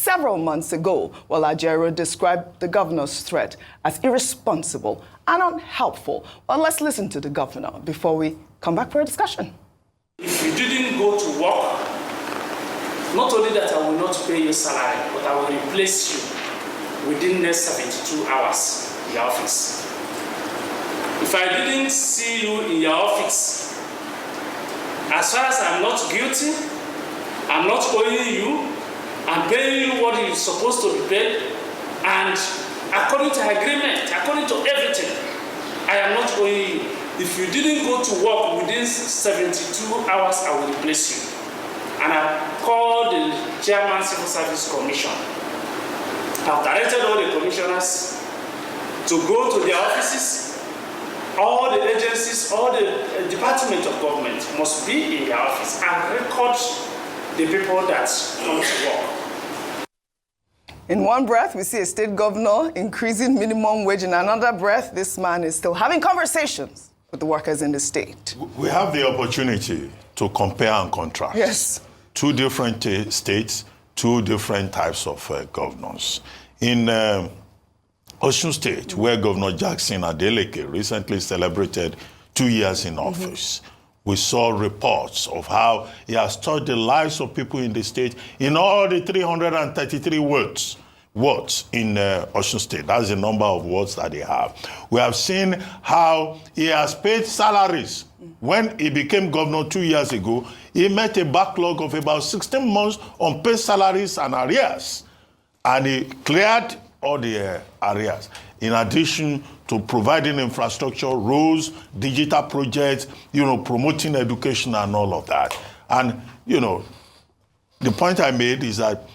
several months ago, while Ajero described the governor's threat as irresponsible and unhelpful. Well, let's listen to the governor before we come back for a discussion. If you didn't go to work, not only that I will not pay you salary, but I will replace you within the next 72 hours in your office. If I didn't see you in your office, as far as I'm not guilty, I'm not owing you, I'm paying you what is supposed to be paid, and according to agreement, according to everything, I am not owing you. If you didn't go to work within 72 hours, I will replace you. And I called the Chairman Civil Service Commission. I've directed all the commissioners to go to their offices. All the agencies, all the departments of government must be in their office and record the people that come to work. In one breath, we see a state governor increasing minimum wage. In another breath, this man is still having conversations with the workers in the state. We have the opportunity to compare and contrast. Yes. Two different states, two different types of governors. In Osun State, where Governor Jackson Adeleke recently celebrated 2 years in office, we saw reports of how he has touched the lives of people in the state in all the 333 wards in Osun State. That's the number of wards that they have. We have seen how he has paid salaries. When he became governor 2 years ago, he met a backlog of about 16 months on paid salaries and arrears. And he cleared all the areas, in addition to providing infrastructure, roads, digital projects, promoting education and all of that. And, the point I made is that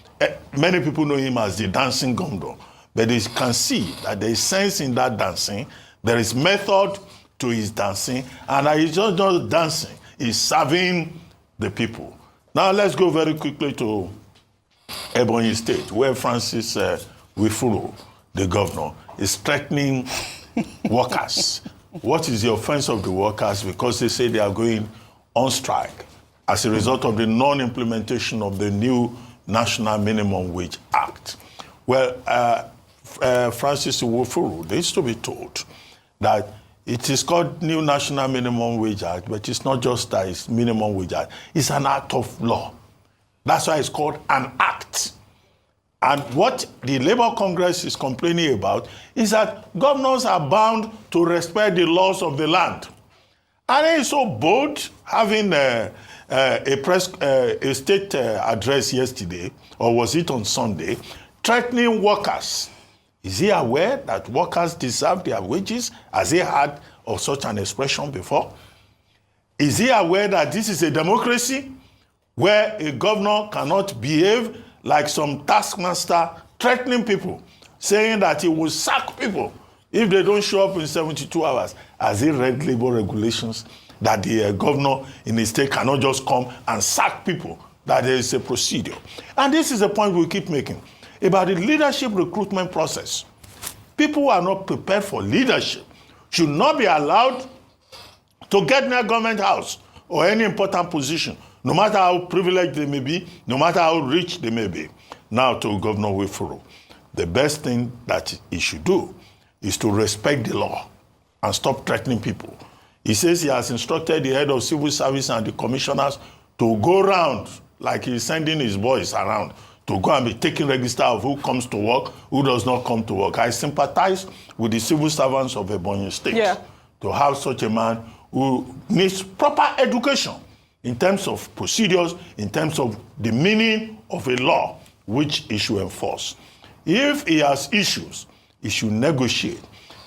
many people know him as the dancing governor, but they can see that there is sense in that dancing, there is method to his dancing, and that he's not just dancing, he's serving the people. Now let's go very quickly to Ebony State, where Francis Wifuru, the governor, is threatening workers. What is the offense of the workers? Because they say they are going on strike as a result of the non-implementation of the new National Minimum Wage Act. Well, Francis Wifuru, they used to be told that it is called New National Minimum Wage Act, but it's not just that it's Minimum Wage Act. It's an act of law. That's why it's called an act. And what the Labour Congress is complaining about is that governors are bound to respect the laws of the land. And he is so bold, having a state address yesterday, or was it on Sunday, threatening workers. Is he aware that workers deserve their wages? Has he heard of such an expression before? Is he aware that this is a democracy where a governor cannot behave like some taskmaster, threatening people, saying that he will sack people if they don't show up in 72 hours? Has he read labor regulations that the governor in the state cannot just come and sack people, that there is a procedure? And this is the point we keep making about the leadership recruitment process. People who are not prepared for leadership should not be allowed to get near government house or any important position, no matter how privileged they may be, no matter how rich they may be. Now to Governor Wifuru, the best thing that he should do is to respect the law and stop threatening people. He says he has instructed the head of civil service and the commissioners to go around, like he's sending his boys around, to go and be taking register of who comes to work, who does not come to work. I sympathize with the civil servants of Ebony State to have such a man who needs proper education in terms of procedures, in terms of the meaning of a law which he should enforce. If he has issues, he should negotiate.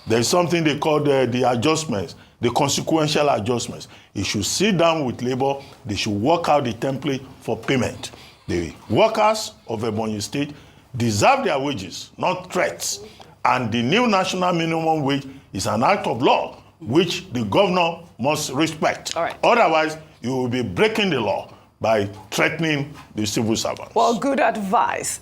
There's something they call the adjustments, the consequential adjustments. He should sit down with labor. They should work out the template for payment. The workers of Ebony State deserve their wages, not threats. And the new national minimum wage is an act of law which the governor must respect. All right. Otherwise, you will be breaking the law by threatening the civil servants. Well, good advice.